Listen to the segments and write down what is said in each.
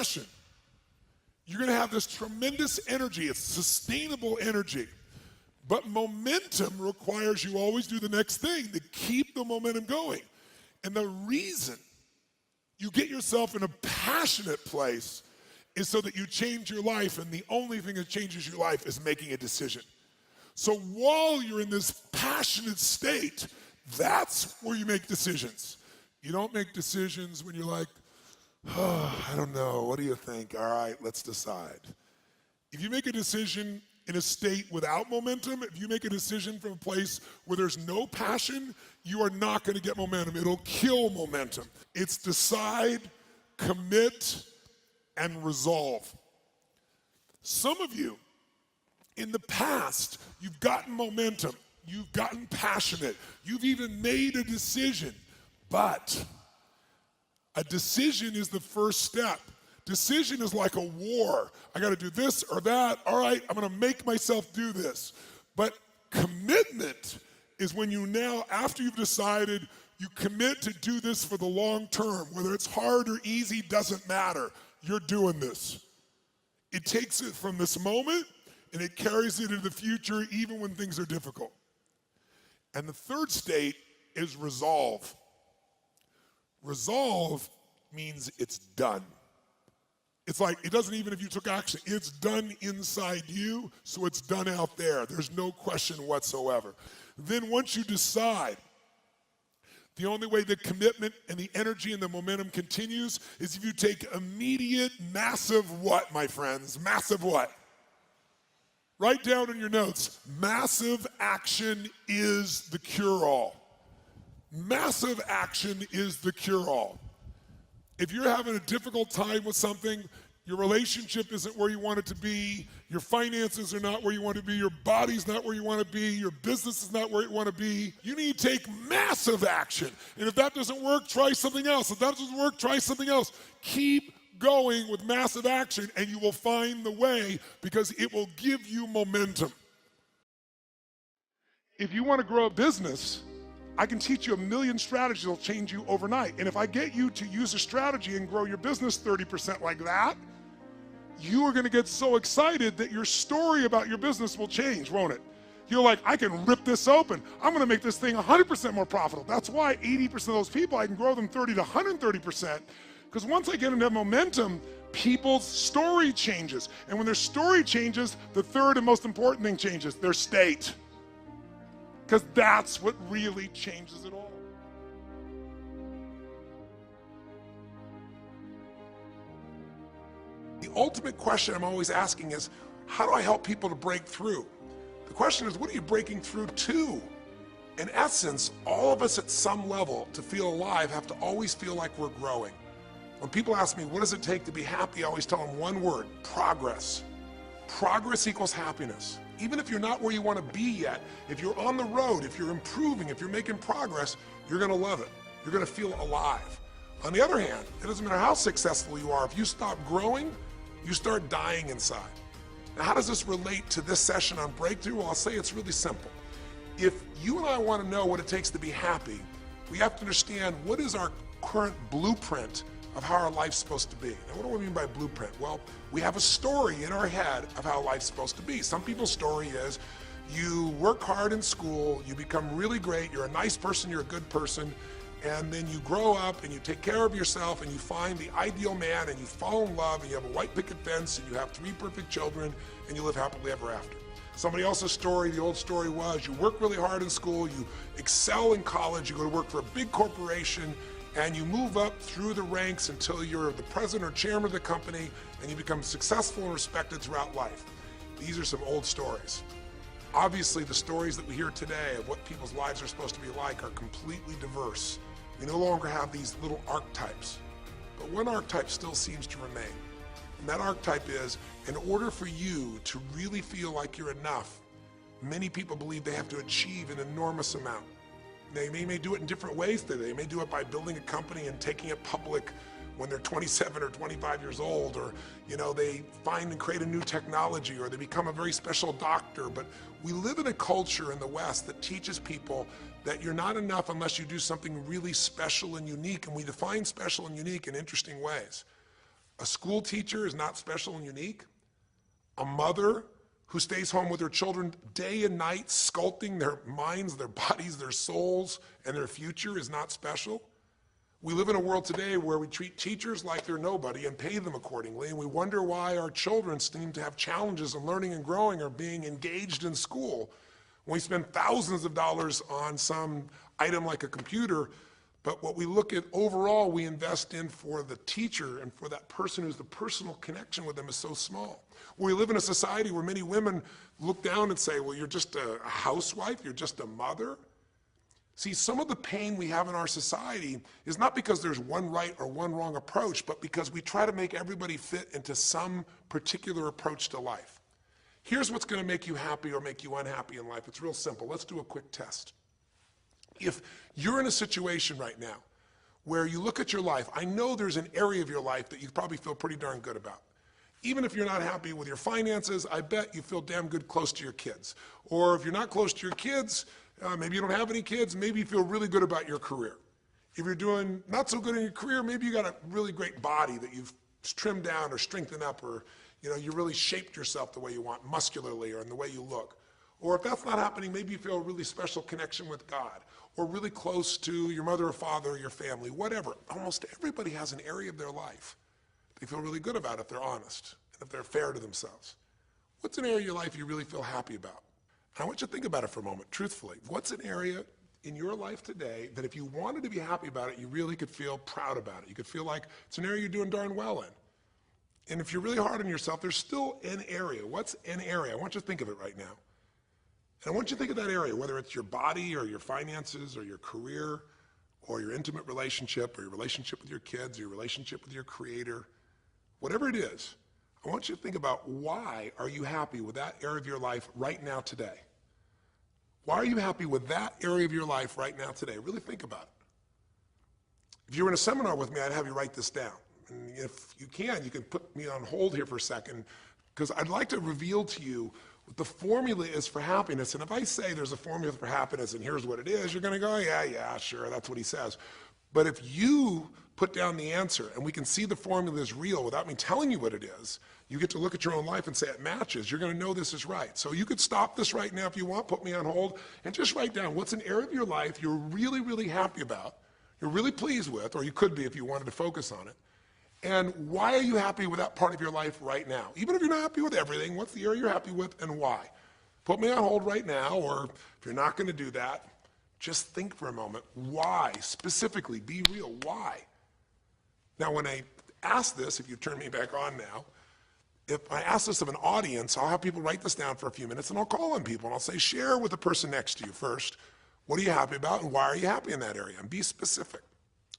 passion, you're gonna have this tremendous energy. It's sustainable energy. But momentum requires you always do the next thing to keep the momentum going. And the reason you get yourself in a passionate place is so that you change your life, and the only thing that changes your life is making a decision. So while you're in this passionate state, that's where you make decisions. You don't make decisions when you're like, oh, I don't know, what do you think? All right, let's decide. If you make a decision in a state without momentum, if you make a decision from a place where there's no passion, you are not going to get momentum. It'll kill momentum. It's decide, commit, and resolve. Some of you, in the past, you've gotten momentum, you've gotten passionate, you've even made a decision, but a decision is the first step. Decision is like a war. I got to do this or that. All right, I'm going to make myself do this. But commitment is when you now, after you've decided, you commit to do this for the long term. Whether it's hard or easy, doesn't matter. You're doing this. It takes it from this moment and it carries it into the future even when things are difficult. And the third state is resolve. Resolve means it's done. It's like, it doesn't even if you took action, it's done inside you, so it's done out there. There's no question whatsoever. Then once you decide, the only way the commitment and the energy and the momentum continues is if you take immediate, massive what, my friends? Massive what? Write down in your notes, massive action is the cure-all. Massive action is the cure-all. If you're having a difficult time with something, your relationship isn't where you want it to be, your finances are not where you want to be, your body's not where you want to be, your business is not where you want to be, you need to take massive action. And if that doesn't work, try something else. If that doesn't work, try something else. Keep going with massive action and you will find the way because it will give you momentum. If you want to grow a business, I can teach you a million strategies that will change you overnight. And if I get you to use a strategy and grow your business 30% like that, you are going to get so excited that your story about your business will change, won't it? You're like, I can rip this open. I'm going to make this thing 100% more profitable. That's why 80% of those people, I can grow them 30 to 130%. Because once I get into momentum, people's story changes. And when their story changes, the third and most important thing changes, their state. Because that's what really changes it all. The ultimate question I'm always asking is, how do I help people to break through? The question is, what are you breaking through to? In essence, all of us at some level to feel alive have to always feel like we're growing. When people ask me, what does it take to be happy? I always tell them one word, progress. Progress equals happiness. Even if you're not where you want to be yet, if you're on the road, if you're improving, if you're making progress, you're going to love it. You're going to feel alive. On the other hand, it doesn't matter how successful you are. If you stop growing, you start dying inside. Now, how does this relate to this session on breakthrough? Well, I'll say it's really simple. If you and I want to know what it takes to be happy, we have to understand what is our current blueprint of how our life's supposed to be. Now, what do I mean by blueprint? Well, we have a story in our head of how life's supposed to be. Some people's story is you work hard in school, you become really great, you're a nice person, you're a good person, and then you grow up and you take care of yourself and you find the ideal man and you fall in love and you have a white picket fence and you have 3 perfect children and you live happily ever after. Somebody else's story, the old story was you work really hard in school, you excel in college, you go to work for a big corporation, and you move up through the ranks until you're the president or chairman of the company and you become successful and respected throughout life. These are some old stories. Obviously, the stories that we hear today of what people's lives are supposed to be like are completely diverse. We no longer have these little archetypes, but one archetype still seems to remain. And that archetype is, in order for you to really feel like you're enough, many people believe they have to achieve an enormous amount. They may do it in different ways today. They may do it by building a company and taking it public when they're 27 or 25 years old, or they find and create a new technology, or they become a very special doctor. But we live in a culture in the West that teaches people that you're not enough unless you do something really special and unique, and we define special and unique in interesting ways. A school teacher is not special and unique. A mother who stays home with her children day and night, sculpting their minds, their bodies, their souls, and their future is not special. We live in a world today where we treat teachers like they're nobody and pay them accordingly, and we wonder why our children seem to have challenges in learning and growing or being engaged in school. When we spend thousands of dollars on some item like a computer, but what we look at overall we invest in for the teacher and for that person who's the personal connection with them is so small. We live in a society where many women look down and say, well, you're just a housewife, you're just a mother. See, some of the pain we have in our society is not because there's one right or one wrong approach, but because we try to make everybody fit into some particular approach to life. Here's what's going to make you happy or make you unhappy in life. It's real simple. Let's do a quick test. If you're in a situation right now where you look at your life, I know there's an area of your life that you probably feel pretty darn good about. Even if you're not happy with your finances, I bet you feel damn good close to your kids. Or if you're not close to your kids, maybe you don't have any kids, maybe you feel really good about your career. If you're doing not so good in your career, maybe you got a really great body that you've trimmed down or strengthened up, or you really shaped yourself the way you want, muscularly, or in the way you look. Or if that's not happening, maybe you feel a really special connection with God, or really close to your mother or father or your family, whatever. Almost everybody has an area of their life they feel really good about if they're honest and if they're fair to themselves. What's an area of your life you really feel happy about? And I want you to think about it for a moment, truthfully. What's an area in your life today that if you wanted to be happy about it, you really could feel proud about it? You could feel like it's an area you're doing darn well in. And if you're really hard on yourself, there's still an area. What's an area? I want you to think of it right now. And I want you to think of that area, whether it's your body or your finances or your career or your intimate relationship or your relationship with your kids or your relationship with your creator, whatever it is. I want you to think about, why are you happy with that area of your life right now today? Why are you happy with that area of your life right now today? Really think about it. If you were in a seminar with me, I'd have you write this down. And if you can put me on hold here for a second, because I'd like to reveal to you what the formula is for happiness. And if I say there's a formula for happiness and here's what it is, you're going to go, yeah, sure, that's what he says. But if you put down the answer and we can see the formula is real without me telling you what it is, you get to look at your own life and say it matches. You're going to know this is right. So you could stop this right now if you want, put me on hold, and just write down what's an area of your life you're really, really happy about, you're really pleased with, or you could be if you wanted to focus on it. And why are you happy with that part of your life right now? Even if you're not happy with everything, what's the area you're happy with and why? Put me on hold right now, or if you're not going to do that, just think for a moment. Why? Specifically, be real. Why? Now, when I ask this, if you turn me back on now, if I ask this of an audience, I'll have people write this down for a few minutes, and I'll call on people, and I'll say, share with the person next to you first. What are you happy about, and why are you happy in that area? And be specific.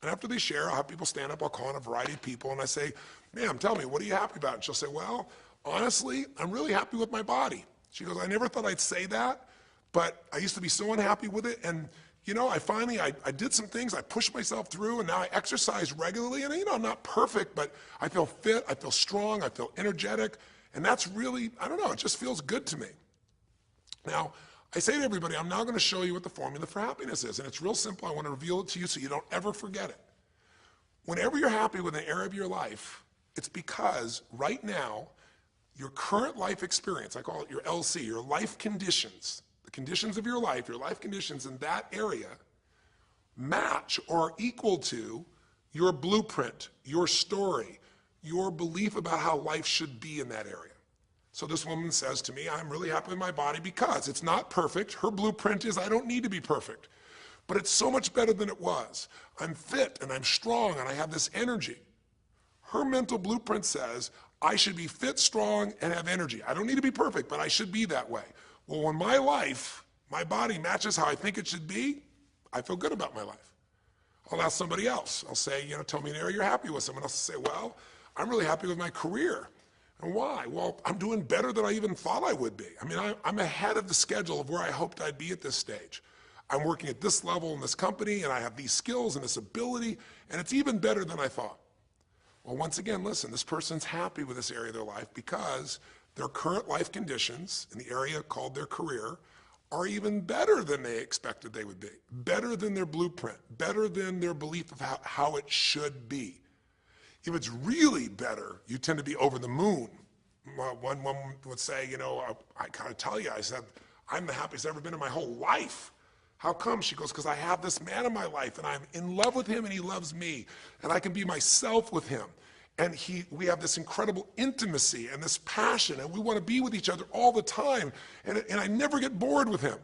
And after they share, I'll have people stand up, I'll call on a variety of people, and I say, ma'am, tell me, what are you happy about? And she'll say, well, honestly, I'm really happy with my body. She goes, I never thought I'd say that, but I used to be so unhappy with it, and I did some things, I pushed myself through, and now I exercise regularly, and I'm not perfect, but I feel fit, I feel strong, I feel energetic, and that's really, I don't know, it just feels good to me. Now, I say to everybody, I'm now going to show you what the formula for happiness is, and it's real simple. I want to reveal it to you so you don't ever forget it. Whenever you're happy with an area of your life, it's because right now, your current life experience, I call it your LC, your life conditions, the conditions of your life conditions in that area match or are equal to your blueprint, your story, your belief about how life should be in that area. So this woman says to me, I'm really happy with my body because it's not perfect. Her blueprint is I don't need to be perfect, but it's so much better than it was. I'm fit and I'm strong and I have this energy. Her mental blueprint says I should be fit, strong, and have energy. I don't need to be perfect, but I should be that way. Well, when my life, my body matches how I think it should be, I feel good about my life. I'll ask somebody else. I'll say, tell me an area you're happy with. Someone else will say, well, I'm really happy with my career. And why? Well, I'm doing better than I even thought I would be. I'm ahead of the schedule of where I hoped I'd be at this stage. I'm working at this level in this company, and I have these skills and this ability, and it's even better than I thought. Well, once again, listen, this person's happy with this area of their life because their current life conditions in the area called their career are even better than they expected they would be, better than their blueprint, better than their belief of how it should be. If it's really better, you tend to be over the moon. One woman would say, I gotta tell you, I said, I'm the happiest I've ever been in my whole life. How come? She goes, because I have this man in my life and I'm in love with him and he loves me and I can be myself with him. And we have this incredible intimacy and this passion and we want to be with each other all the time and I never get bored with him.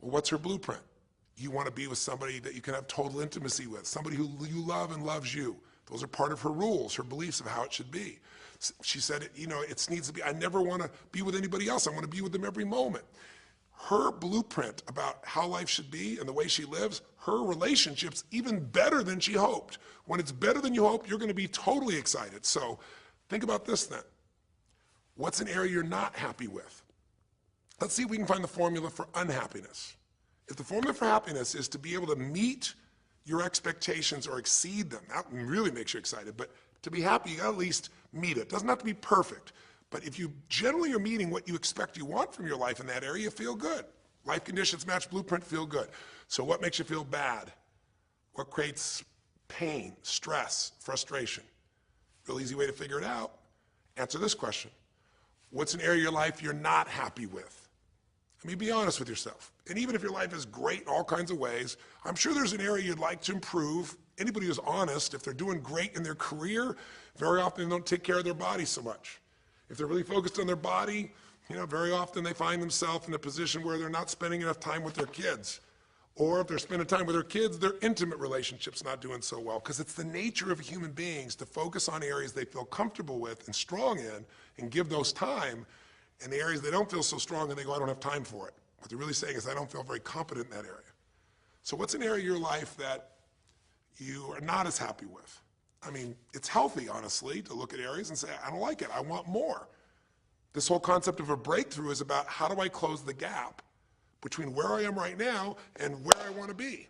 Well, what's her blueprint? You want to be with somebody that you can have total intimacy with, somebody who you love and loves you. Those are part of her rules, her beliefs of how it should be. She said, it needs to be, I never want to be with anybody else. I want to be with them every moment. Her blueprint about how life should be and the way she lives, her relationship's even better than she hoped. When it's better than you hope, you're going to be totally excited. So think about this then. What's an area you're not happy with? Let's see if we can find the formula for unhappiness. If the formula for happiness is to be able to meet your expectations or exceed them, that really makes you excited, but to be happy, you gotta at least meet it. It doesn't have to be perfect, but if you generally are meeting what you expect you want from your life in that area, you feel good. Life conditions match blueprint, feel good. So what makes you feel bad? What creates pain, stress, frustration? Real easy way to figure it out. Answer this question. What's an area of your life you're not happy with? I mean, be honest with yourself. And even if your life is great in all kinds of ways, I'm sure there's an area you'd like to improve. Anybody who's honest, if they're doing great in their career, very often they don't take care of their body so much. If they're really focused on their body, very often they find themselves in a position where they're not spending enough time with their kids. Or if they're spending time with their kids, their intimate relationship's not doing so well. Because it's the nature of human beings to focus on areas they feel comfortable with and strong in and give those time. And the areas they don't feel so strong and they go, I don't have time for it. What they're really saying is, I don't feel very competent in that area. So what's an area of your life that you are not as happy with? I mean, it's healthy, honestly, to look at areas and say, I don't like it, I want more. This whole concept of a breakthrough is about how do I close the gap between where I am right now and where I want to be.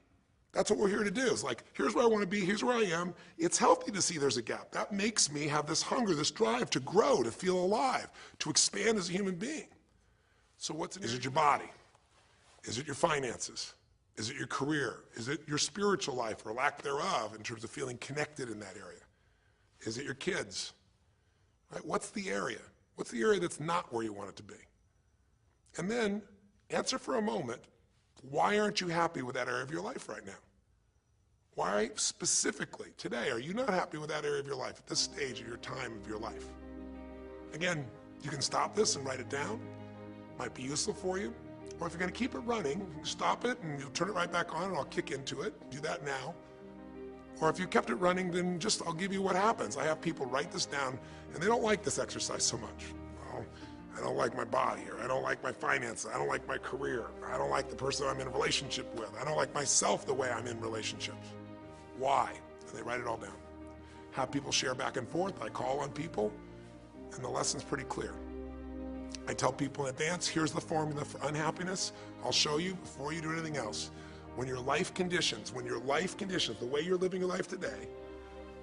That's what we're here to do. It's like, here's where I want to be, here's where I am. It's healthy to see there's a gap. That makes me have this hunger, this drive to grow, to feel alive, to expand as a human being. So is it your body? Is it your finances? Is it your career? Is it your spiritual life or lack thereof in terms of feeling connected in that area? Is it your kids? Right? What's the area? What's the area that's not where you want it to be? And then answer for a moment, why aren't you happy with that area of your life right now? Why specifically today are you not happy with that area of your life at this stage of your time of your life? Again, you can stop this and write it down. Might be useful for you. Or if you're going to keep it running, stop it and you'll turn it right back on and I'll kick into it. Do that now. Or if you kept it running, then I'll give you what happens. I have people write this down and they don't like this exercise so much. Well, I don't like my body, or I don't like my finances, I don't like my career, or I don't like the person I'm in a relationship with, I don't like myself the way I'm in relationships. Why? And they write it all down. Have people share back and forth. I call on people, and the lesson's pretty clear. I tell people in advance, here's the formula for unhappiness. I'll show you before you do anything else. When your life conditions, the way you're living your life today,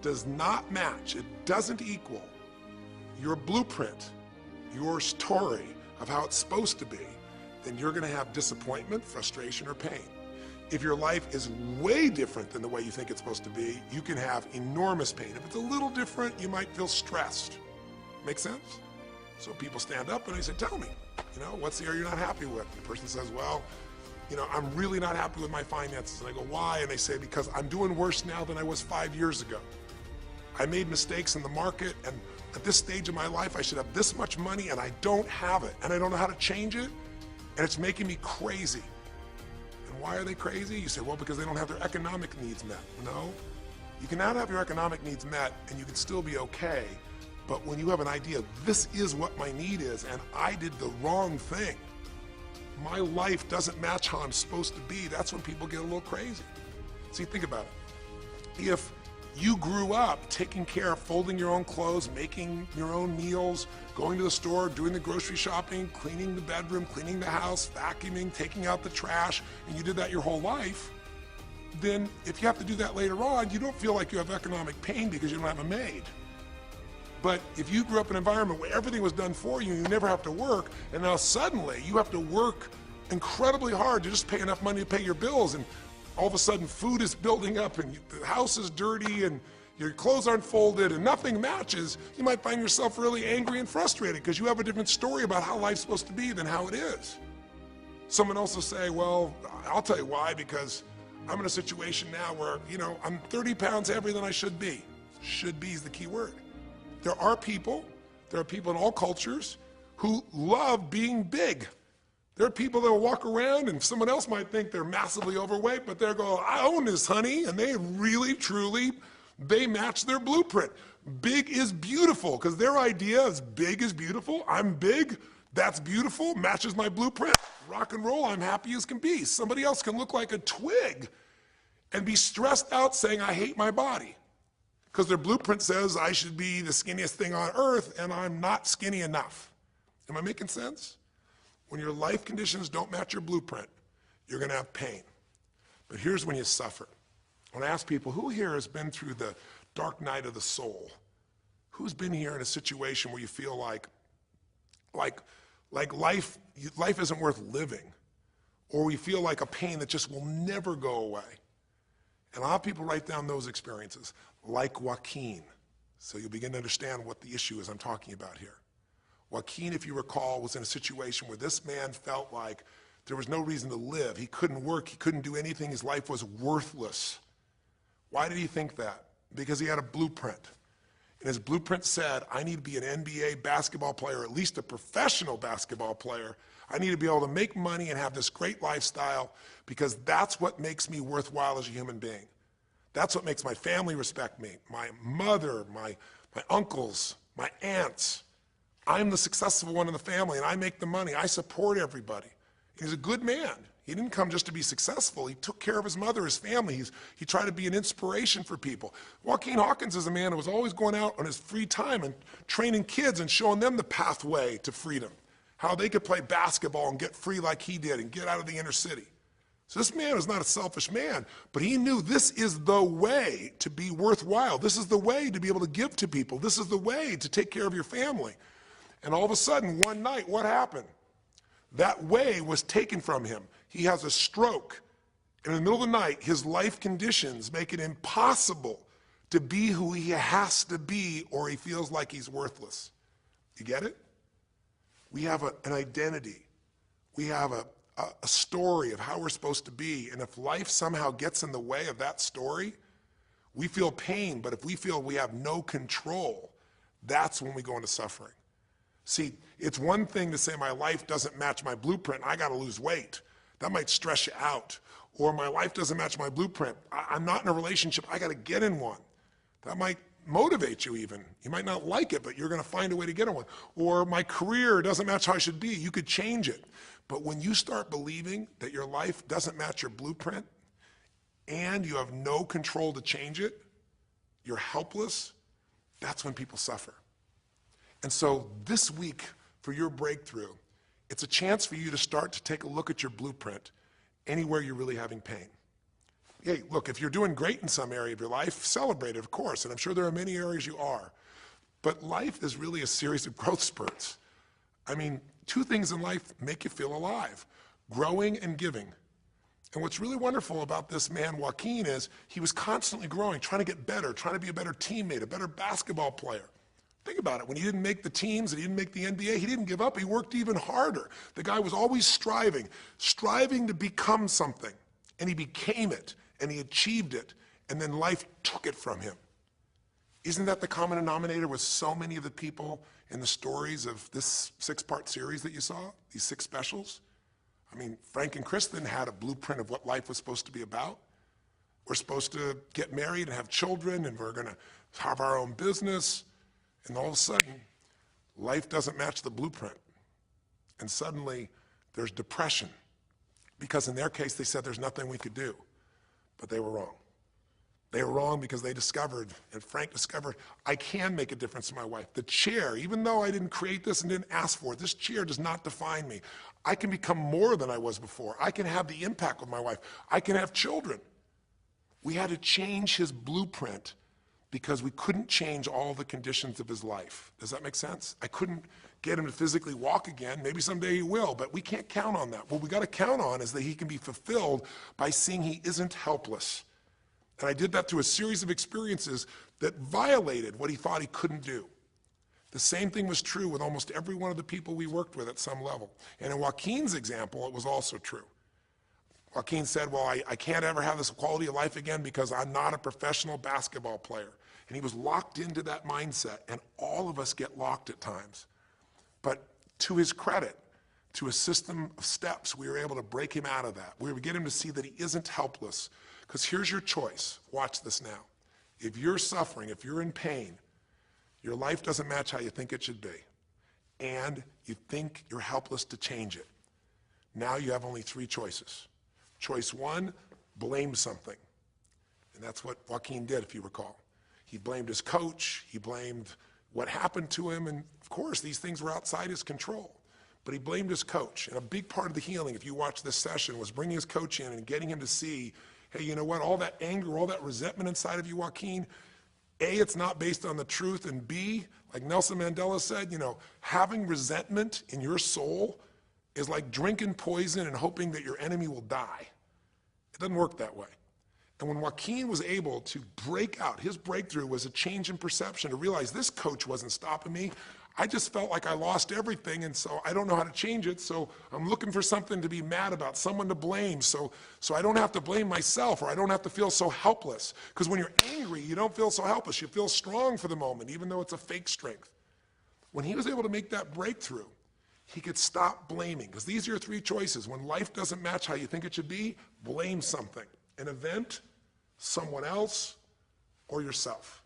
does not match, it doesn't equal your blueprint, your story of how it's supposed to be, then you're going to have disappointment, frustration, or pain. If your life is way different than the way you think it's supposed to be, you can have enormous pain. If it's a little different, you might feel stressed. Make sense? So people stand up and they say, tell me, what's the area you're not happy with? And the person says, well, I'm really not happy with my finances. And I go, why? And they say, because I'm doing worse now than I was 5 years ago. I made mistakes in the market, and at this stage of my life, I should have this much money, and I don't have it, and I don't know how to change it, and it's making me crazy. And why are they crazy? You say, well, because they don't have their economic needs met. No, you can not have your economic needs met, and you can still be okay, but when you have an idea, this is what my need is, and I did the wrong thing, my life doesn't match how I'm supposed to be, that's when people get a little crazy. See, think about it. If you grew up taking care of folding your own clothes, making your own meals, going to the store, doing the grocery shopping, cleaning the bedroom, cleaning the house, vacuuming, taking out the trash, and you did that your whole life, then if you have to do that later on, you don't feel like you have economic pain because you don't have a maid. But if you grew up in an environment where everything was done for you, you never have to work, and now suddenly you have to work incredibly hard to just pay enough money to pay your bills, and all of a sudden food is building up and the house is dirty and your clothes aren't folded and nothing matches, you might find yourself really angry and frustrated because you have a different story about how life's supposed to be than how it is. Someone else will say, well, I'll tell you why, because I'm in a situation now where, I'm 30 pounds heavier than I should be. Should be is the key word. There are people in all cultures who love being big. There are people that will walk around and someone else might think they're massively overweight, but they're going, I own this, honey, and they really, truly, they match their blueprint. Big is beautiful, because their idea is big is beautiful. I'm big, that's beautiful, matches my blueprint. Rock and roll, I'm happy as can be. Somebody else can look like a twig and be stressed out saying, I hate my body. Because their blueprint says I should be the skinniest thing on earth, and I'm not skinny enough. Am I making sense? When your life conditions don't match your blueprint, you're going to have pain. But here's when you suffer. When I ask people, who here has been through the dark night of the soul? Who's been here in a situation where you feel like life isn't worth living, or we feel like a pain that just will never go away? And a lot of people write down those experiences, like Joaquin. So you'll begin to understand what the issue is I'm talking about here. Joaquin, if you recall, was in a situation where this man felt like there was no reason to live. He couldn't work, he couldn't do anything, his life was worthless. Why did he think that? Because he had a blueprint. And his blueprint said, I need to be an NBA basketball player, at least a professional basketball player. I need to be able to make money and have this great lifestyle, because that's what makes me worthwhile as a human being. That's what makes my family respect me, my mother, my uncles, my aunts. I'm the successful one in the family, and I make the money. I support everybody. He's a good man. He didn't come just to be successful. He took care of his mother, his family. He tried to be an inspiration for people. Joaquin Hawkins is a man who was always going out on his free time and training kids and showing them the pathway to freedom, how they could play basketball and get free like he did and get out of the inner city. So this man was not a selfish man, but he knew this is the way to be worthwhile. This is the way to be able to give to people. This is the way to take care of your family. And all of a sudden, one night, what happened? That way was taken from him. He has a stroke. And in the middle of the night, his life conditions make it impossible to be who he has to be, or he feels like he's worthless. You get it? We have an identity. We have a story of how we're supposed to be. And if life somehow gets in the way of that story, we feel pain. But if we feel we have no control, that's when we go into suffering. See, it's one thing to say my life doesn't match my blueprint, I got to lose weight. That might stress you out. Or my life doesn't match my blueprint, I'm not in a relationship, I got to get in one. That might motivate you even. You might not like it, but you're going to find a way to get in one. Or my career doesn't match how I should be, you could change it. But when you start believing that your life doesn't match your blueprint and you have no control to change it, you're helpless, that's when people suffer. And so this week, for your breakthrough, it's a chance for you to start to take a look at your blueprint anywhere you're really having pain. Hey, look, if you're doing great in some area of your life, celebrate it, of course, and I'm sure there are many areas you are. But life is really a series of growth spurts. I mean, two things in life make you feel alive: growing and giving. And what's really wonderful about this man, Joaquin, is he was constantly growing, trying to get better, trying to be a better teammate, a better basketball player. Think about it. When he didn't make the teams and he didn't make the NBA, he didn't give up. He worked even harder. The guy was always striving to become something. And he became it, and he achieved it, and then life took it from him. Isn't that the common denominator with so many of the people in the stories of this 6-part series that you saw, these 6 specials? I mean, Frank and Kristen had a blueprint of what life was supposed to be about. We're supposed to get married and have children, and we're going to have our own business. And all of a sudden, life doesn't match the blueprint. And suddenly, there's depression. Because in their case, they said there's nothing we could do. But they were wrong. They were wrong because they discovered, and Frank discovered, I can make a difference to my wife. The chair, even though I didn't create this and didn't ask for it, this chair does not define me. I can become more than I was before. I can have the impact with my wife. I can have children. We had to change his blueprint because we couldn't change all the conditions of his life. Does that make sense? I couldn't get him to physically walk again. Maybe someday he will, but we can't count on that. What we got to count on is that he can be fulfilled by seeing he isn't helpless. And I did that through a series of experiences that violated what he thought he couldn't do. The same thing was true with almost every one of the people we worked with at some level. And in Joaquin's example, it was also true. Joaquin said, well, I can't ever have this quality of life again because I'm not a professional basketball player. And he was locked into that mindset, and all of us get locked at times. But to his credit, to a system of steps, we were able to break him out of that. We were able to get him to see that he isn't helpless. Because here's your choice. Watch this now. If you're suffering, if you're in pain, your life doesn't match how you think it should be, and you think you're helpless to change it, now you have only three choices. Choice one, blame something. And that's what Joaquin did, if you recall. He blamed his coach, he blamed what happened to him, and of course these things were outside his control. But he blamed his coach. And a big part of the healing, if you watch this session, was bringing his coach in and getting him to see, hey, you know what, all that anger, all that resentment inside of you, Joaquin, A, it's not based on the truth, and B, like Nelson Mandela said, you know, having resentment in your soul is like drinking poison and hoping that your enemy will die. It doesn't work that way. And when Joaquin was able to break out, his breakthrough was a change in perception, to realize this coach wasn't stopping me. I just felt like I lost everything, and so I don't know how to change it, so I'm looking for something to be mad about, someone to blame, so I don't have to blame myself, or I don't have to feel so helpless. Because when you're angry, you don't feel so helpless. You feel strong for the moment, even though it's a fake strength. When he was able to make that breakthrough, he could stop blaming. Because these are your three choices. When life doesn't match how you think it should be, blame something. An event, someone else, or yourself.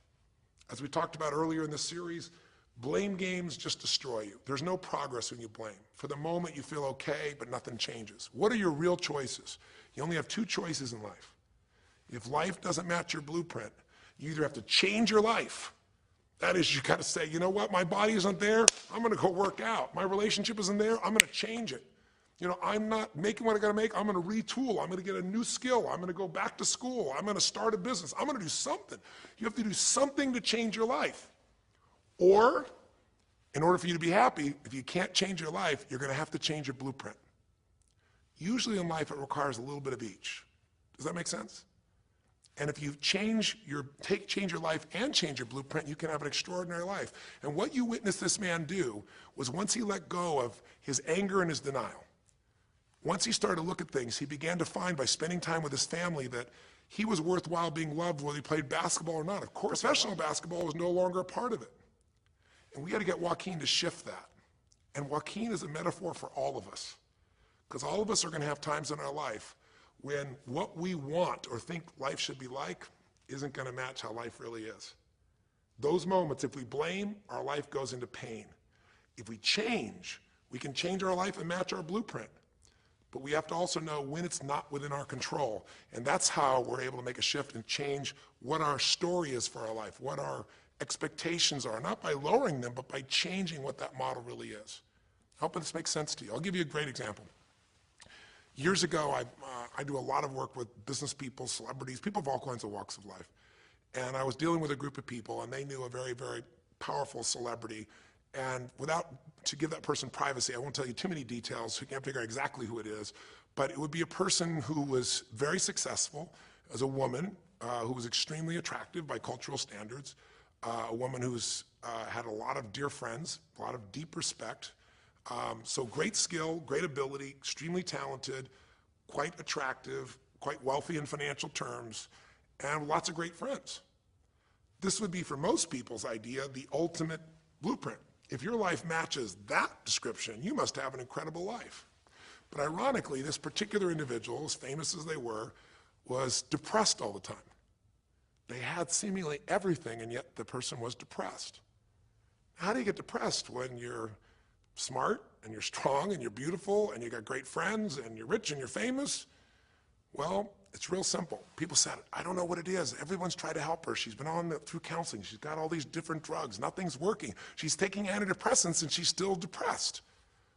As we talked about earlier in this series, blame games just destroy you. There's no progress when you blame. For the moment, you feel okay, but nothing changes. What are your real choices? You only have two choices in life. If life doesn't match your blueprint, you either have to change your life. That is, you got to say, you know what, my body isn't there, I'm going to go work out. My relationship isn't there, I'm going to change it. You know, I'm not making what I got to make, I'm going to retool, I'm going to get a new skill, I'm going to go back to school, I'm going to start a business, I'm going to do something. You have to do something to change your life. Or, in order for you to be happy, if you can't change your life, you're going to have to change your blueprint. Usually in life, it requires a little bit of each. Does that make sense? And if you change your life and change your blueprint, you can have an extraordinary life. And what you witnessed this man do was, once he let go of his anger and his denial, once he started to look at things, he began to find, by spending time with his family, that he was worthwhile being loved whether he played basketball or not. Of course, professional basketball was no longer a part of it. And we got to get Joaquin to shift that. And Joaquin is a metaphor for all of us. Because all of us are going to have times in our life when what we want or think life should be like isn't going to match how life really is. Those moments, if we blame, our life goes into pain. If we change, we can change our life and match our blueprint. But we have to also know when it's not within our control. And that's how we're able to make a shift and change what our story is for our life, what our expectations are, not by lowering them, but by changing what that model really is. I hope this makes sense to you. I'll give you a great example. Years ago, I do a lot of work with business people, celebrities, people of all kinds of walks of life. And I was dealing with a group of people, and they knew a very, very powerful celebrity. And to give that person privacy, I won't tell you too many details, so you can't figure out exactly who it is, but it would be a person who was very successful as a woman, who was extremely attractive by cultural standards, a woman who's had a lot of dear friends, a lot of deep respect, so great skill, great ability, extremely talented, quite attractive, quite wealthy in financial terms, and lots of great friends. This would be, for most people's idea, the ultimate blueprint. If your life matches that description, you must have an incredible life. But ironically, this particular individual, as famous as they were, was depressed all the time. They had seemingly everything, and yet the person was depressed. How do you get depressed when you're smart, and you're strong, and you're beautiful, and you got great friends, and you're rich, and you're famous? Well, it's real simple. People said, I don't know what it is. Everyone's tried to help her. She's been through counseling. She's got all these different drugs. Nothing's working. She's taking antidepressants, and she's still depressed,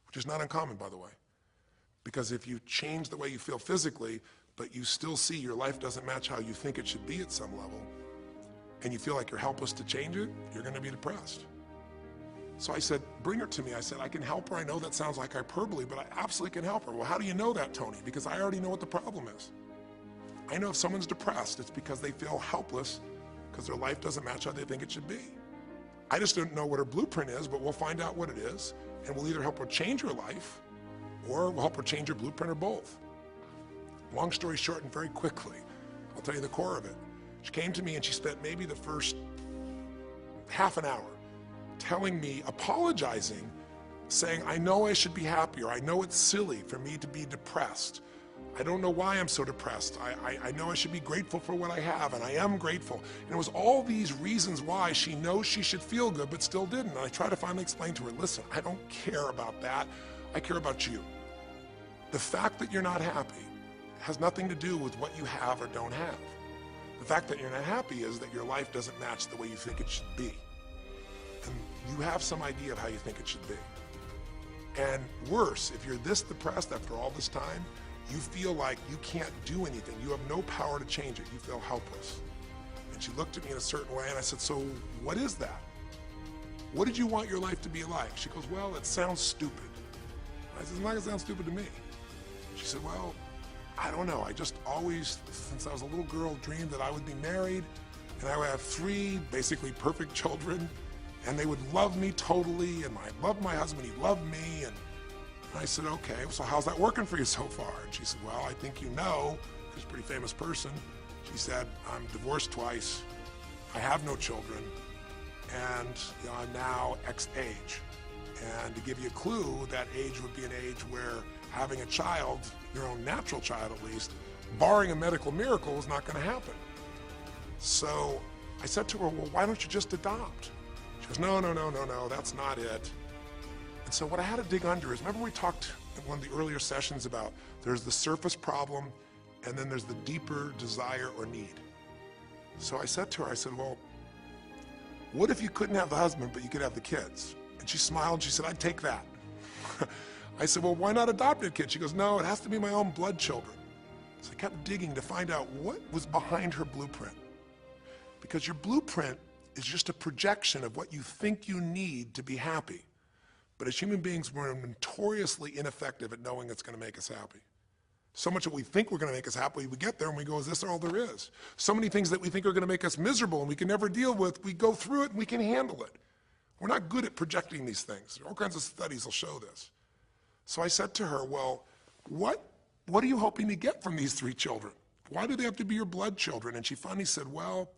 which is not uncommon, by the way. Because if you change the way you feel physically, but you still see your life doesn't match how you think it should be at some level, and you feel like you're helpless to change it, you're going to be depressed. So I said, bring her to me. I said, I can help her. I know that sounds like hyperbole, but I absolutely can help her. Well, how do you know that, Tony? Because I already know what the problem is. I know if someone's depressed, it's because they feel helpless because their life doesn't match how they think it should be. I just don't know what her blueprint is, but we'll find out what it is, and we'll either help her change her life or we'll help her change her blueprint, or both. Long story short, and very quickly, I'll tell you the core of it. She came to me and she spent maybe the first half an hour telling me, apologizing, saying, I know I should be happier. I know it's silly for me to be depressed. I don't know why I'm so depressed. I know I should be grateful for what I have, and I am grateful. And it was all these reasons why she knows she should feel good, but still didn't. And I tried to finally explain to her, listen, I don't care about that. I care about you. The fact that you're not happy has nothing to do with what you have or don't have. The fact that you're not happy is that your life doesn't match the way you think it should be. And you have some idea of how you think it should be. And worse, if you're this depressed after all this time, you feel like you can't do anything. You have no power to change it. You feel helpless. And she looked at me in a certain way, and I said, so what is that? What did you want your life to be like? She goes, well, it sounds stupid. I said, it's not gonna sound stupid to me. She said, well, I don't know. I just always, since I was a little girl, dreamed that I would be married and I would have 3 basically perfect children, and they would love me totally, and I loved my husband, he loved me. And I said, okay, so how's that working for you so far? And she said, well, I think you know, she's a pretty famous person. She said, I'm divorced twice, I have no children, and I'm now X age. And to give you a clue, that age would be an age where having a child, your own natural child at least, barring a medical miracle, is not going to happen. So I said to her, well, why don't you just adopt? She goes, no, that's not it. And so what I had to dig under is, remember we talked in one of the earlier sessions about there's the surface problem and then there's the deeper desire or need. So I said to her, I said, well, what if you couldn't have the husband but you could have the kids? And she smiled and she said, I'd take that. I said, well, why not adopt a kid? She goes, no, it has to be my own blood children. So I kept digging to find out what was behind her blueprint. Because your blueprint is just a projection of what you think you need to be happy. But as human beings, we're notoriously ineffective at knowing it's going to make us happy. So much that we think we're going to make us happy, we get there and we go, is this all there is? So many things that we think are going to make us miserable and we can never deal with, we go through it and we can handle it. We're not good at projecting these things. All kinds of studies will show this. So I said to her, well, what are you hoping to get from these 3 children? Why do they have to be your blood children? And she finally said, well,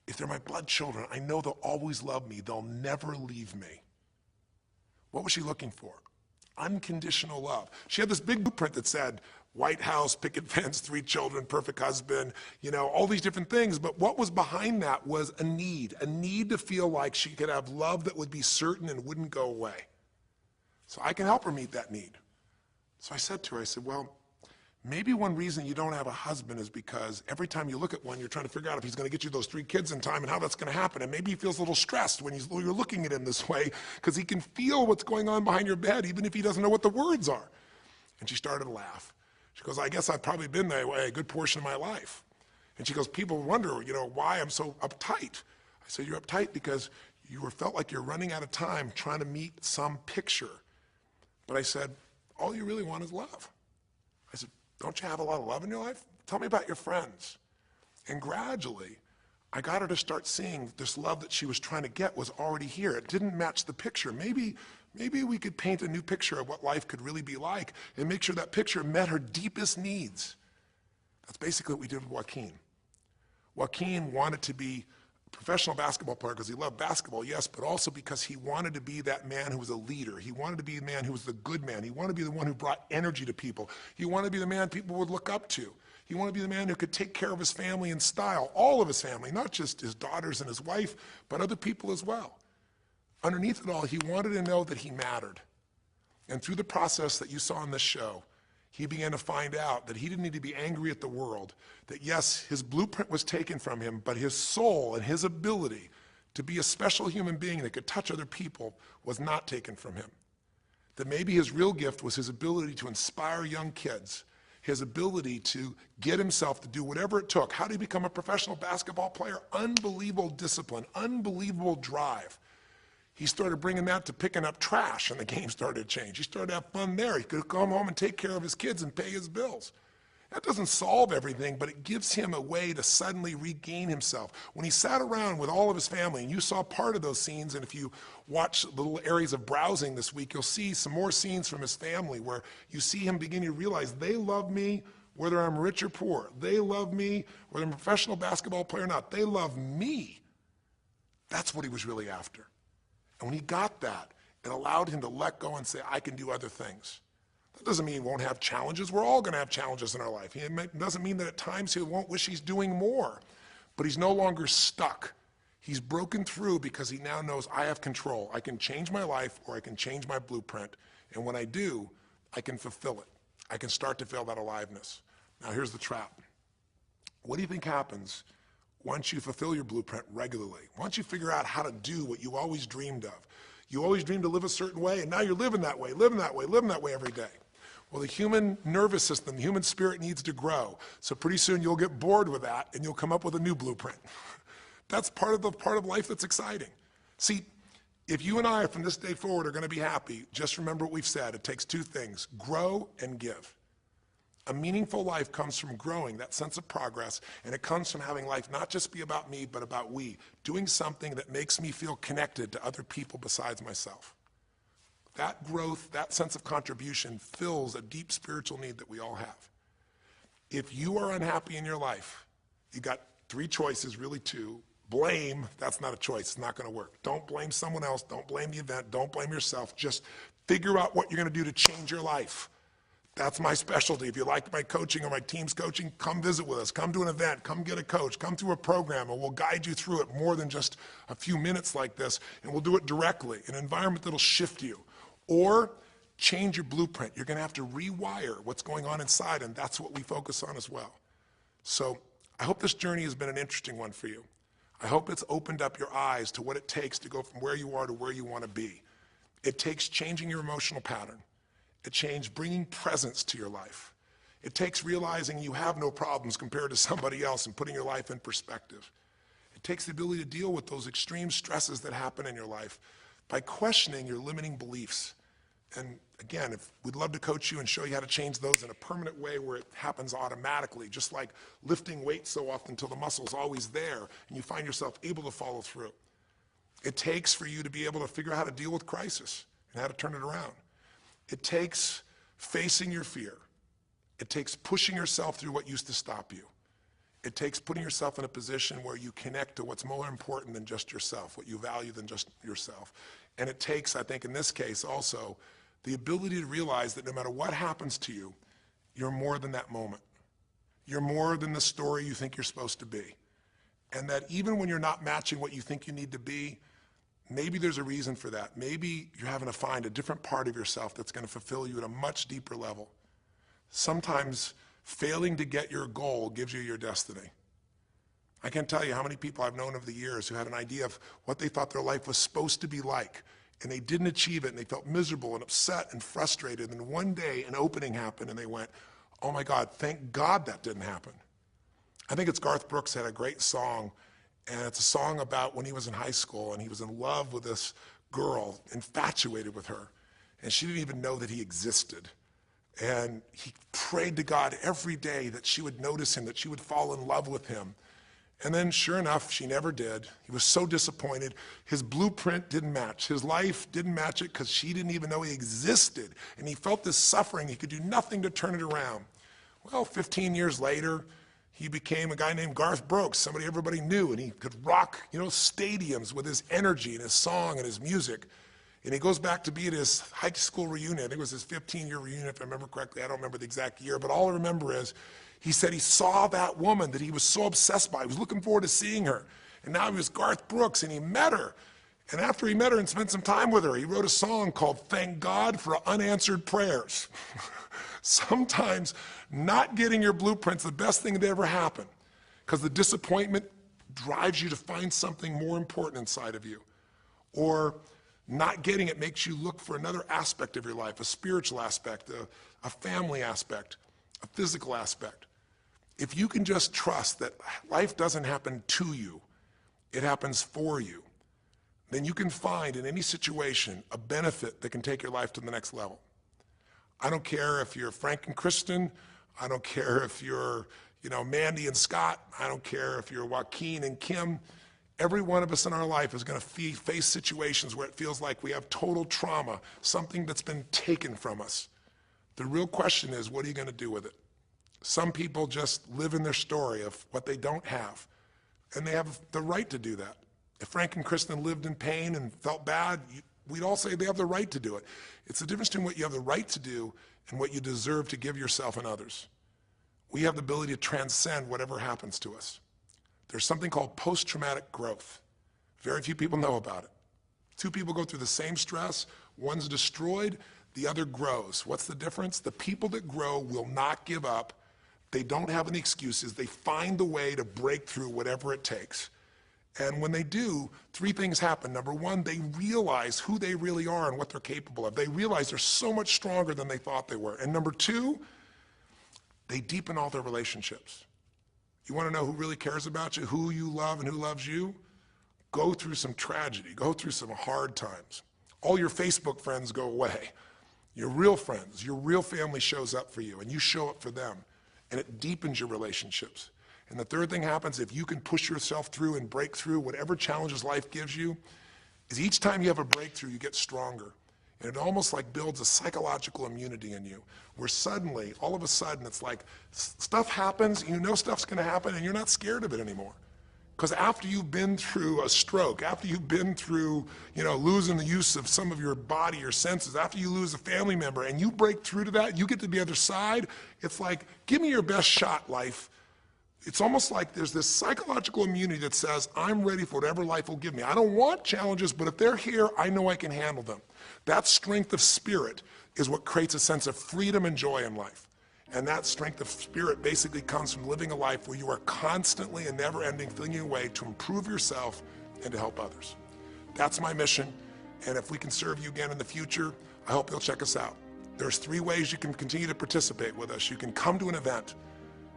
if they're my blood children, I know they'll always love me. They'll never leave me. What was she looking for? Unconditional love. She had this big blueprint that said, White House, picket fence, 3 children, perfect husband, all these different things. But what was behind that was a need to feel like she could have love that would be certain and wouldn't go away. So I can help her meet that need. So I said to her, I said, well, maybe one reason you don't have a husband is because every time you look at one, you're trying to figure out if he's going to get you those 3 kids in time and how that's going to happen. And maybe he feels a little stressed when you're looking at him this way because he can feel what's going on behind your bed, even if he doesn't know what the words are. And she started to laugh. She goes, I guess I've probably been that way a good portion of my life. And she goes, people wonder, why I'm so uptight. I said, you're uptight because you felt like you're running out of time trying to meet some picture. But I said, all you really want is love. I said, don't you have a lot of love in your life? Tell me about your friends. And gradually, I got her to start seeing this love that she was trying to get was already here. It didn't match the picture. Maybe we could paint a new picture of what life could really be like and make sure that picture met her deepest needs. That's basically what we did with Joaquin. Joaquin wanted to be a professional basketball player because he loved basketball, yes, but also because he wanted to be that man who was a leader. He wanted to be the man who was the good man. He wanted to be the one who brought energy to people. He wanted to be the man people would look up to. He wanted to be the man who could take care of his family in style, all of his family, not just his daughters and his wife, but other people as well. Underneath it all, he wanted to know that he mattered. And through the process that you saw in this show, he began to find out that he didn't need to be angry at the world, that yes, his blueprint was taken from him, but his soul and his ability to be a special human being that could touch other people was not taken from him. That maybe his real gift was his ability to inspire young kids, his ability to get himself to do whatever it took. How did he become a professional basketball player? Unbelievable discipline, unbelievable drive. He started bringing that to picking up trash, and the game started to change. He started to have fun there. He could come home and take care of his kids and pay his bills. That doesn't solve everything, but it gives him a way to suddenly regain himself. When he sat around with all of his family, and you saw part of those scenes, and if you watch little areas of browsing this week, you'll see some more scenes from his family where you see him beginning to realize they love me whether I'm rich or poor. They love me whether I'm a professional basketball player or not. They love me. That's what he was really after. And when he got that, it allowed him to let go and say, I can do other things. That doesn't mean he won't have challenges. We're all going to have challenges in our life. It doesn't mean that at times he won't wish he's doing more, but he's no longer stuck. He's broken through because he now knows I have control. I can change my life or I can change my blueprint. And when I do, I can fulfill it. I can start to feel that aliveness. Now here's the trap. What do you think happens once you fulfill your blueprint regularly? Once you figure out how to do what you always dreamed of. You always dreamed to live a certain way, and now you're living that way, living that way, living that way every day. Well, the human nervous system, the human spirit needs to grow. So pretty soon you'll get bored with that and you'll come up with a new blueprint. That's part of life that's exciting. See, if you and I from this day forward are going to be happy, just remember what we've said. It takes two things, grow and give. A meaningful life comes from growing, that sense of progress, and it comes from having life not just be about me, but about we, doing something that makes me feel connected to other people besides myself. That growth, that sense of contribution fills a deep spiritual need that we all have. If you are unhappy in your life, you got three choices, really two. Blame, that's not a choice, it's not gonna work. Don't blame someone else, don't blame the event, don't blame yourself, just figure out what you're gonna do to change your life. That's my specialty. If you like my coaching or my team's coaching, come visit with us. Come to an event. Come get a coach. Come through a program, and we'll guide you through it more than just a few minutes like this, and we'll do it directly, in an environment that'll shift you. Or change your blueprint. You're going to have to rewire what's going on inside, and that's what we focus on as well. So I hope this journey has been an interesting one for you. I hope it's opened up your eyes to what it takes to go from where you are to where you want to be. It takes changing your emotional pattern. It takes bringing presence to your life. It takes realizing you have no problems compared to somebody else and putting your life in perspective. It takes the ability to deal with those extreme stresses that happen in your life by questioning your limiting beliefs. And again, we'd love to coach you and show you how to change those in a permanent way where it happens automatically, just like lifting weights so often until the muscle's always there and you find yourself able to follow through. It takes for you to be able to figure out how to deal with crisis and how to turn it around. It takes facing your fear. It takes pushing yourself through what used to stop you. It takes putting yourself in a position where you connect to what's more important than just yourself, what you value than just yourself. And it takes, I think in this case also, the ability to realize that no matter what happens to you, you're more than that moment. You're more than the story you think you're supposed to be. And that even when you're not matching what you think you need to be, maybe there's a reason for that. Maybe you're having to find a different part of yourself that's going to fulfill you at a much deeper level. Sometimes failing to get your goal gives you your destiny. I can't tell you how many people I've known over the years who had an idea of what they thought their life was supposed to be like, and they didn't achieve it, and they felt miserable and upset and frustrated, and one day an opening happened, and they went, oh my God, thank God that didn't happen. I think it's Garth Brooks had a great song, and it's a song about when he was in high school, and he was in love with this girl, infatuated with her, and she didn't even know that he existed. And he prayed to God every day that she would notice him, that she would fall in love with him. And then sure enough, she never did. He was so disappointed. His blueprint didn't match. His life didn't match it because she didn't even know he existed. And he felt this suffering. He could do nothing to turn it around. Well, 15 years later, he became a guy named Garth Brooks, somebody everybody knew, and he could rock, stadiums with his energy and his song and his music. And he goes back to be at his high school reunion. I think it was his 15-year reunion, if I remember correctly. I don't remember the exact year, but all I remember is he said he saw that woman that he was so obsessed by. He was looking forward to seeing her. And now he was Garth Brooks, and he met her. And after he met her and spent some time with her, he wrote a song called Thank God for Unanswered Prayers. Sometimes not getting your blueprint's the best thing that ever happened, because the disappointment drives you to find something more important inside of you. Or not getting it makes you look for another aspect of your life, a spiritual aspect, a family aspect, a physical aspect. If you can just trust that life doesn't happen to you, it happens for you, then you can find in any situation a benefit that can take your life to the next level. I don't care if you're Frank and Kristen, I don't care if you're, Mandy and Scott. I don't care if you're Joaquin and Kim. Every one of us in our life is going to face situations where it feels like we have total trauma, something that's been taken from us. The real question is, what are you going to do with it? Some people just live in their story of what they don't have, and they have the right to do that. If Frank and Kristen lived in pain and felt bad, we'd all say they have the right to do it. It's the difference between what you have the right to do and what you deserve to give yourself and others. We have the ability to transcend whatever happens to us. There's something called post-traumatic growth. Very few people know about it. Two people go through the same stress, one's destroyed, the other grows. What's the difference? The people that grow will not give up. They don't have any excuses. They find the way to break through whatever it takes. And when they do, three things happen. Number one, they realize who they really are and what they're capable of. They realize they're so much stronger than they thought they were. And number two, they deepen all their relationships. You want to know who really cares about you, who you love and who loves you? Go through some tragedy, go through some hard times. All your Facebook friends go away. Your real friends, your real family shows up for you and you show up for them, and it deepens your relationships. And the third thing happens, if you can push yourself through and break through whatever challenges life gives you, is each time you have a breakthrough, you get stronger. And it almost like builds a psychological immunity in you, where suddenly, all of a sudden, it's like stuff happens, you know stuff's gonna happen, and you're not scared of it anymore. Because after you've been through a stroke, after you've been through, losing the use of some of your body, your senses, after you lose a family member, and you break through to that, you get to the other side, it's like, give me your best shot, life. It's almost like there's this psychological immunity that says, I'm ready for whatever life will give me. I don't want challenges, but if they're here, I know I can handle them. That strength of spirit is what creates a sense of freedom and joy in life. And that strength of spirit basically comes from living a life where you are constantly and never-ending thinking a way to improve yourself and to help others. That's my mission, and if we can serve you again in the future, I hope you'll check us out. There's 3 ways you can continue to participate with us. You can come to an event.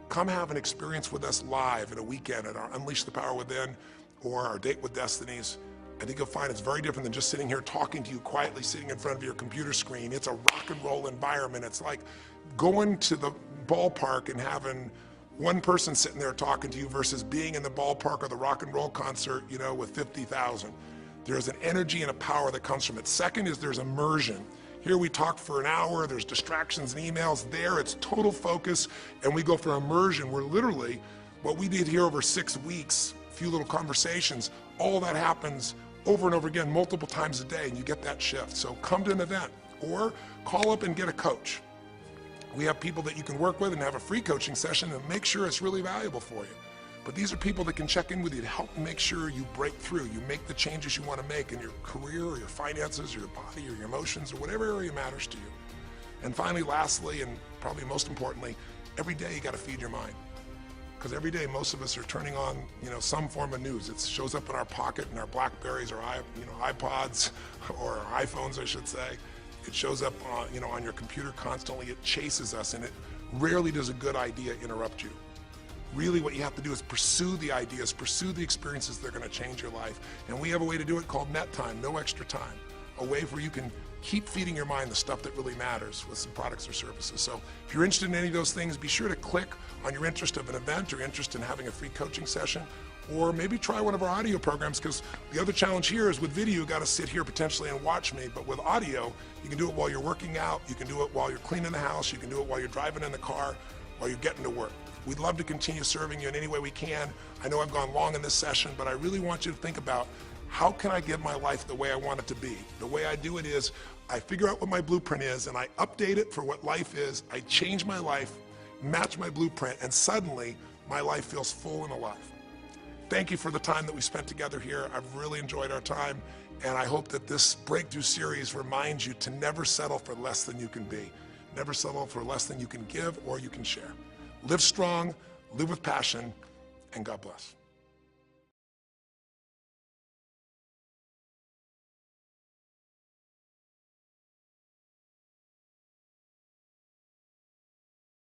Come have an experience with us live at a weekend at our Unleash the Power Within or our Date with Destinies. I think you'll find it's very different than just sitting here talking to you quietly, sitting in front of your computer screen. It's a rock and roll environment. It's like going to the ballpark and having one person sitting there talking to you versus being in the ballpark or the rock and roll concert, with 50,000. There's an energy and a power that comes from it. Second is there's immersion. Here we talk for an hour, there's distractions and emails. There it's total focus, and we go for immersion where literally what we did here over 6 weeks, a few little conversations, all that happens over and over again, multiple times a day, and you get that shift. So come to an event or call up and get a coach. We have people that you can work with and have a free coaching session and make sure it's really valuable for you. But these are people that can check in with you to help make sure you break through, you make the changes you want to make in your career or your finances or your body or your emotions or whatever area matters to you. And finally, lastly, and probably most importantly, every day you got to feed your mind. Because every day most of us are turning on, some form of news. It shows up in our pocket, in our Blackberries or iPods or our iPhones, I should say. It shows up on your computer constantly. It chases us, and it rarely does a good idea interrupt you. Really what you have to do is pursue the ideas, pursue the experiences that are going to change your life. And we have a way to do it called net time, no extra time. A way where you can keep feeding your mind the stuff that really matters with some products or services. So if you're interested in any of those things, be sure to click on your interest of an event or interest in having a free coaching session, or maybe try one of our audio programs, because the other challenge here is with video, you got to sit here potentially and watch me, but with audio, you can do it while you're working out, you can do it while you're cleaning the house, you can do it while you're driving in the car, while you're getting to work. We'd love to continue serving you in any way we can. I know I've gone long in this session, but I really want you to think about, how can I get my life the way I want it to be? The way I do it is, I figure out what my blueprint is and I update it for what life is. I change my life, match my blueprint, and suddenly my life feels full and alive. Thank you for the time that we spent together here. I've really enjoyed our time, and I hope that this breakthrough series reminds you to never settle for less than you can be. Never settle for less than you can give or you can share. Live strong, live with passion, and God bless.